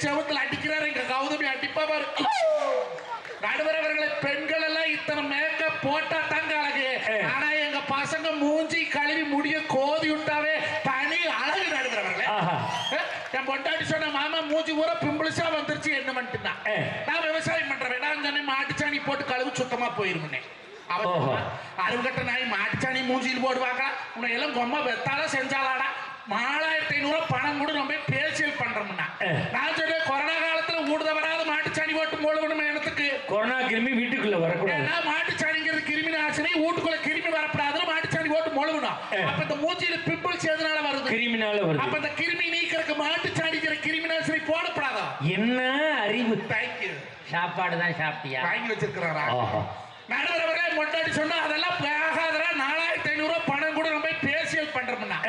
செவத்துல அடிக்கிறாரு எங்க கௌதமி அடிப்பா பாரு. நடுவர் அவர்களை பெண்கள் எல்லாம் இத்தனை மேக்கப் போட்டா தாங்க அழகு. ஆனா எங்க பசங்க மூஞ்சி கழுவி முடிய கோதி விட்டாவே தனி அழகு. நடுவர் அவர்களே, என் பொண்டாட்டி சொன்ன மாமா மூஞ்சி ஊற பிம்பிள்ஸா வந்துருச்சு என்ன பண்ணிட்டுனா, நான் விவசாயம் பண்றேன் நான் சொன்னேன் மாட்டுச்சாணி போட்டு கழுவு சுத்தமா போயிருமுன்னே. அருங்கட்ட நாய் மாட்டுச்சாணி மூஞ்சியில் போடுவாங்க. உன்னை எல்லாம் பொம்மை வெத்தால செஞ்சாலாடா 4500 பணம் கூட நம்ம பேசியல் பண்றோம்னா. நான் சொல்றேன் கொரோனா காலத்துல ஊடுத வராத மாட்டுச்சாணி போட்டு மூலவணும் இடத்துக்கு கொரோனா கிருமி வீட்டுக்குள்ள வரக்கூடாது. மாட்டுச்சாணிங்கிறது கிருமி நாசினி, வீட்டுக்குள்ள கிருமி வரப்படாது. மாட்டுச்சாணி போட்டு மூலவணும். அப்ப இந்த மூஞ்சியில பிம்பிள்ஸ் எதனால வருது? கிருமினால வருது. அப்ப இந்த கிருமி நீக்கிறதுக்கு மாட்டுச்சாணிங்கிற கிருமி நாசினி போடப்படாதா? என்ன அறிவு! தேங்க்யூ. சாப்பாடு தான் சாப்பிட்டியா? வாங்கி வச்சிருக்கிறாரா? நடுவர் அவர்களே, மொட்டாடி சொன்னா அதெல்லாம் ஆகாதரா 4500 பணம் கூட நம்ம பேசியல் பண்றோம்னா.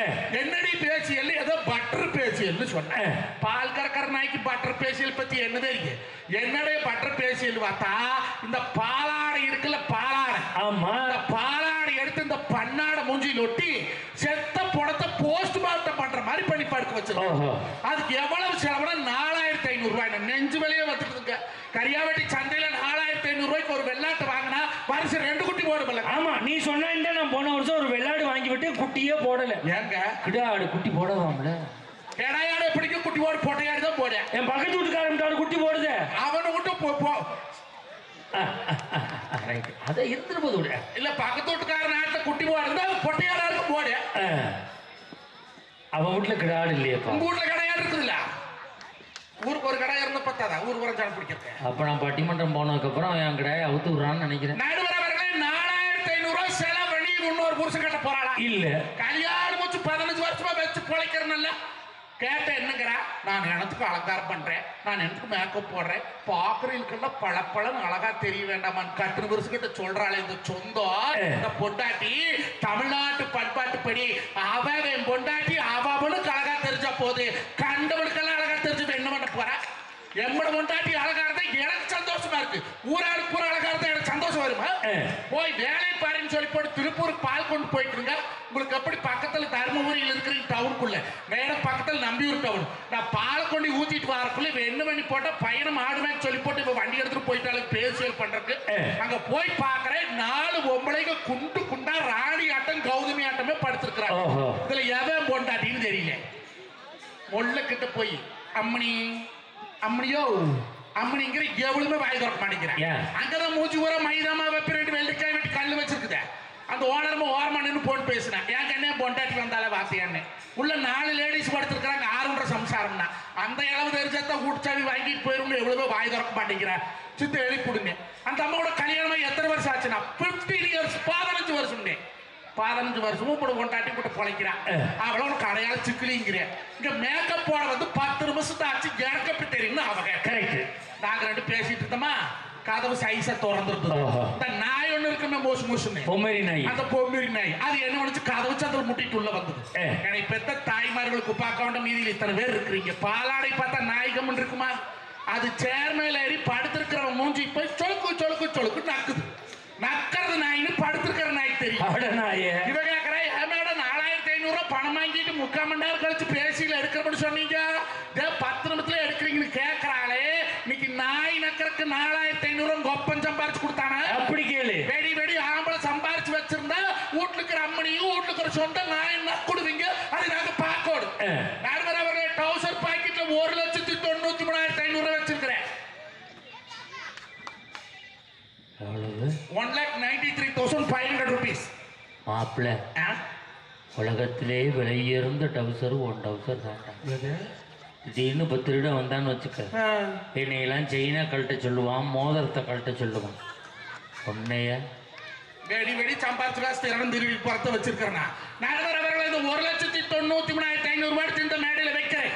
என்னடி பேசியல்? ஏதோ பட்டர் பேசியல்னு சொன்னேன். பால் கறக்கிற நாய்க்கு பட்டர் பேசியல் பத்தி என்ன தெரியும்? என்னடைய பட்டர் பேசியல் பார்த்தா இந்த பாலாடை இருக்குல்ல, பாலாடை. ஆமா, இந்த பாலாடை எடுத்து இந்த பண்ணாடை மூஞ்சியில் ஒட்டி செத்த பணத்தை போஸ்ட்மார்ட்டம் பண்ற மாதிரி பண்ணி படுக்க வச்சிருக்கோம். அதுக்கு எவ்வளவு செலவுனா 4500 ரூபாய். நெஞ்சு வெளியே வந்துருக்குங்க. கரியாவட்டி சந்தையில 4500 ரூபாய்க்கு ஒரு வெள்ளாட்டு வாங்கினா வருஷம் 2 குட்டி போடுமல்ல. ஆமா, நீ சொன்ன நான் போன வருஷம் ஒரு வெள்ளாடு வாங்கி விட்டு குட்டியே போடல. ஏங்க கிடாடு குட்டி போடவாம்ல? கிடாயாடு பிடிக்கும் குட்டி போடு, பொட்டையாடு தான் போட. என் பக்கத்து வீட்டுக்காரன் குட்டி போடுது. அவனை விட்டு போ. அதை இருந்துட்டு போது இல்ல, பக்கத்து வீட்டுக்காரன் நாட்டுல குட்டி போடுறதா பொட்டையாடு போடு. அவன் வீட்டுல கிடாடு இல்லையா? உங்க வீட்டுல கிடாயாடு இருக்குதுல்ல? ஊருக்கு ஒரு கடை இருந்து பத்தாதா? ஊருக்கு ஒரு ஜனம் பிடிக்கிறது. அப்ப நான் பட்டிமன்றம் போனதுக்கு அப்புறம் என் கடையை அவுத்து விடுறான்னு நினைக்கிறேன். நடுவர் அவர்களே, 4500 ரூபாய் செலவு பண்ணி இன்னொரு புருஷன் கட்ட போறாளா? இல்ல, கல்யாணம் முடிச்சு 15 வருஷமா வச்சு பொழைக்கிறேன்ல. கேட்ட என்னங்கிறா? நான் எனத்துக்கு அலங்காரம் பண்றேன், நான் எனக்கு மேக்கப் போடுறேன், பாக்குறதுக்கெல்லாம் பழப்பழம் அழகா தெரிய வேண்டாமான் கட்டு புருஷன் கிட்ட சொல்றாள். இந்த சொந்தம் இந்த பொண்டாட்டி தமிழ்நாட்டு பண்பாட்டு படி அவன் பொண்டாட்டி அவனுக்கு அழகா தெரிஞ்சா போது, கண்டவனுக்கெல்லாம் அழகா தெரிஞ்சு என்ன பண்ண போற? எம்மட பொண்டாட்டி அழகா இருந்தா எனக்கு சந்தோஷமா இருக்கு. ஊராளுக்கு பூரா அழகா இருந்தா எனக்கு சந்தோஷம் வருமா? போய் வேலை பாருன்னு சொல்லி போட்டு திருப்பூருக்கு பால் கொண்டு போயிட்டுருங்க. உங்களுக்கு எப்படி பக்கத்துல தருமபுரியில் இருக்கிற டவுனுக்குள்ள நேரம் பக்கத்துல நம்பியூர் டவுன். நான் பால் கொண்டு ஊத்திட்டு வரக்குள்ள என்ன பண்ணி போட்டா பையனை மாடுவேன்னு சொல்லி போட்டு இப்ப வண்டி எடுத்துட்டு போயிட்டாலும் பேசியல் பண்றதுக்கு அங்க போய் பாக்குறேன் 4 பொம்பளைங்க குண்டு குண்டா ராணி ஆட்டம் கௌதமி ஆட்டமே படுத்திருக்கிறாங்க. இதுல எவன் பொண்டாட்டின்னு தெரியல. முள்ள கிட்ட போய் அம்மணி அம்மனியோ அம்மனிங்கிற எவ்வளவுமே வாய் திறக்க மாட்டேங்கிறேன். அங்கதான் மூச்சு ஊற மைதாமா வெப்பி 2 வெள்ளக்காய் வெட்டி கல்லு வச்சிருக்குது. அந்த ஓனரமா ஓரமா நின்று போன் பேசினேன். என் கண்ணே பொண்டாட்டி வந்தாலே வாத்தியான்னு. உள்ள 4 லேடிஸ் படுத்திருக்கிறாங்க. 6 சம்சாரம்னா அந்த இளவு தெரிஞ்சா கூட்டுச்சாவி வாங்கிட்டு போயிரும். எவ்வளவோ வாய் திறக்க மாட்டேங்கிறேன். சித்த எழுப்பிடுங்க. அந்த அம்மாவோட கல்யாணமா எத்தனை வருஷம் ஆச்சுன்னா 15 இயர்ஸ் 15 வருஷம். 15 வருஷமும் கூட கொண்டாட்டி கூட பொழைக்கிறான். அவளோட கடையால சிக்கலிங்கிறேன். இங்க மேக்கப் போட வந்து 10 நிமிஷம் ஆச்சு. எனக்கு தெரியும்னு அவங்க கரெக்ட். நாங்க 2 பேசிட்டு இருந்தோமா, கதவு சைஸா திறந்துருந்தோம். இந்த நாய் ஒண்ணு இருக்குமே மோசு மோசுன்னு பொம்மரி நாய். அந்த பொம்மரி நாய் அது என்ன பண்ணுச்சு? கதவு சந்திர முட்டிட்டு உள்ள வந்தது. எனக்கு பெத்த தாய்மார்களுக்கு பார்க்க வேண்டாம். மீதியில் இத்தனை பேர் இருக்கிறீங்க. பாலாடை பார்த்தா நாய்கம்மன் இருக்குமா? அது சேர்மையில ஏறி படுத்திருக்கிறவன் மூஞ்சி போய் சொலுக்கு சொலுக்கு சொலுக்கு நக்குது. நக்கிறது நாயின்னு படுத்திருக்கிற நாய் தெரியும். இவ கேட்கற 4500 பணம் வாங்கிட்டு 3/4 மணி நேரம் கழிச்சு பேசியில எடுக்கிறப்பன்னு சொன்னீங்க. 10 நிமிஷத்துல எடுக்கிறீங்கன்னு கேட்கறாளே. இன்னைக்கு நாய் நக்கறதுக்கு 4500 கொப்பம் சம்பாரிச்சு கொடுத்தானே. அப்படி கேளு. வெடி வெடி ஆம்பளை சம்பாரிச்சு வச்சிருந்தா வீட்டுல இருக்கிற அம்மனியும் வீட்டுல இருக்கிற சொந்த நாய் நக்குடுவீங்க. அது நாங்க பார்க்கணும். நடுவர் அவர்களே, டவுசர் பாக்கெட்ல 1,93,500 வச்சிருக்கிறேன். 1,93,500 rupees. மாப்பிள்ள, உலகத்திலே விலை உயர்ந்த டவுசர் 1 டவுசர் தான்டா. திடீர்னு 10 திருடம் வந்தான்னு வச்சுக்க, என்னையெல்லாம் செயினா கழட்ட சொல்லுவான், மோதிரத்தை கழட்ட சொல்லுவான். உன்னைய வெடி வெடி சம்பாரிச்சு திருவி புறத்தை வச்சிருக்கிறேன். நடுவர் அவர்களை 1,93,500 ரூபாய் இந்த மேடையில வைக்கிறேன்.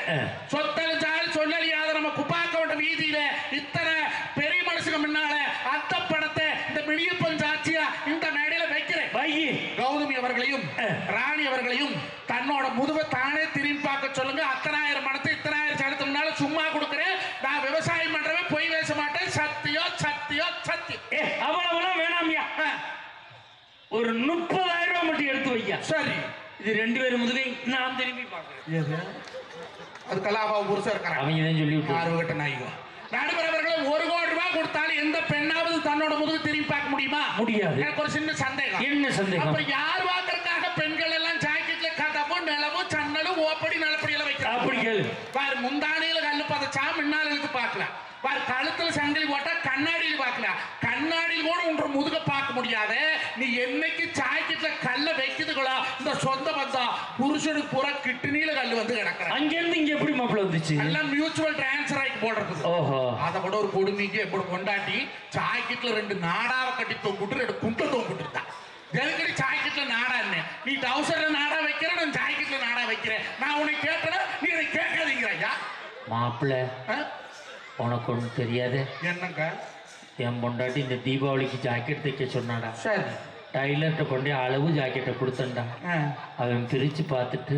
சொத்தல் சால் சொல்லல் யாத நம்ம குப்பாக்கோட்ட வீதியில இத்தனை பெரிய மனுஷங்க முன்னால அந்த பணத்தை இந்த மிளியப்பன் சாட்சியா இந்த மேடையில வைக்கிறேன். கௌதமி அவர்களையும் ராணி அவர்களையும் தன்னோட முதுவை தானே திரும்பி பார்க்க சொல்லுங்க. 1,000 பணத்தை 1,000 சடத்துனால சும்மா கொடுக்குறேன். நான் விவசாயம் பண்றவன் பொய் பேச மாட்டேன். சத்தியோ சத்தியோ சத்தியம். அவ்வளவுலாம் வேணாமியா, ஒரு 30,000 ரூபாய் மட்டும் எடுத்து வைக்க. சரி, இது 2 பேரும் முதுகை நான் திரும்பி பார்க்கிறேன். அதுக்கெல்லாம் அவ புருஷன் இருக்கிறான். அவங்க தான் சொல்லி விட்டு ஆர்வகட்ட நாய்கோ. நடுவர் அவர்களே, 1 கோடி ரூபாய் கொடுத்தாலும் எந்த பெண்ணாவது தன்னோட முதுகு திரும்பி பார்க்க முடியுமா? முடியாது. எனக்கு ஒரு சின்ன சந்தேகம். என்ன சந்தேகம்? அப்ப யார் வாக்குறதுக்காக பெண்கள் எல்லாம் ஜாக்கெட்ல கதவும் நிலவும் சன்னலும் ஓப்படி நிலப்படி எல்லாம் வைக்கிறாங்க? அப்படி கேளு. பாரு, முந்தானையில கல்லு பதச்சா முன்னால இழுத்து பார்க்கலாம். பாரு, கழுத்துல சங்கிலி போட்டா கண்ணாடியில் பார்க்கலாம். கண்ணாடியில் கூட உன்ற முதுக பார்க்க முடியாத நீ என்னைக்கு ஜாக்கெட்ல கல்ல வைக்குதுகளோ இந்த சொந்த பந்தம் புருஷனுக்கு பூரா கிட்னியில கல்லு வந்து கிடக்குற. அங்க இருந்து இங்க எப்படி மாப்பிள்ள வந்துச்சு? எல்லாம் மியூச்சுவல் டிரான்ஸ்ஃபர் ஆகி போடுறது. ஓஹோ. அதை விட ஒரு கொடுமைக்கு எப்படி கொண்டாட்டி ஜாக்கெட்ல 2 நாடாவை கட்டி தொங்கிட்டு 2 குண்டை தொங்கிட்டு எதுக்கடி ஜாக்கெட்ல நாடா என்ன? நீ டவுசர்ல நாடா வைக்கிற, நான் ஜாக்கெட்ல நாடா வைக்கிறேன். நான் உனக்கு கேட்டல, நீ அதை கேட்காதீங்க. மாப்பிள்ள உனக்கு ஒண்ணு தெரியாது. என்னங்க? என் பொண்டாட்டி இந்த தீபாவளிக்கு ஜாக்கெட் தைக்க சொன்னாடா. சரி. டைலர்கிட்ட கொண்டே அளவு ஜாக்கெட்டை கொடுத்தண்டா. அவன் பிரிச்சு பார்த்துட்டு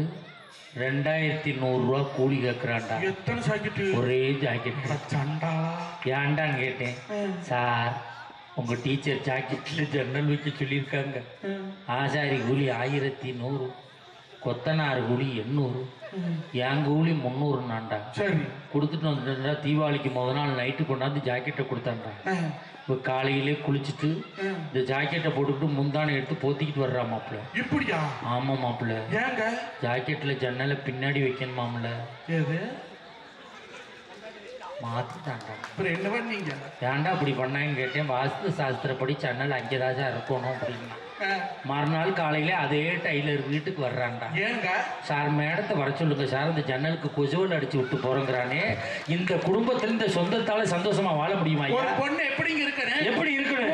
2100 ரூபா கூலி கேட்கிறான்டா. எத்தனை ஜாக்கெட்? ஒரே ஜாக்கெட். சண்டாளா? ஏன்டான்னு கேட்டேன். சார், உங்க டீச்சர் ஜாக்கெட்ல ஜன்னல் வைக்க சொல்லியிருக்காங்க. ஆசாரி கூலி 1100, கொத்தனார் கூலி 800, என் கூலி 300. சரி. கொடுத்துட்டு வந்துட்டா தீபாவளிக்கு முத நாள் நைட்டு கொண்டாந்து ஜாக்கெட்டை கொடுத்தாண்டா. இப்போ காலையிலே குளிச்சுட்டு இந்த ஜாக்கெட்டை போட்டுக்கிட்டு முந்தானை எடுத்து போத்திக்கிட்டு வர்றா மாப்பிள்ள. இப்படியா? ஆமா மாப்பிள்ள. ஏங்க? ஜாக்கெட்ல ஜன்னலை பின்னாடி வைக்கணுமாம்ல. எது மாத்திட்டாண்டா. அப்புறம் என்ன பண்ணீங்க? ஏன்டா அப்படி பண்ணாங்கன்னு கேட்டேன். வாஸ்து சாஸ்திரப்படி ஜன்னல் அங்கேதாச்சும் இருக்கணும் அப்படின்னா. மறுநாள் காலையில அதே டைலர் வீட்டுக்கு வர்றான்டா. ஏங்க? சார், மேடத்தை வர சொல்லுங்க சார், இந்த ஜன்னலுக்கு கொசுவல் அடிச்சு விட்டு போறோங்கிறானே. இந்த குடும்பத்துல இந்த சொந்தத்தால சந்தோஷமா வாழ முடியுமா? ஒரு பொண்ணு எப்படிங்க இருக்கணும்? எப்படி இருக்கணும்?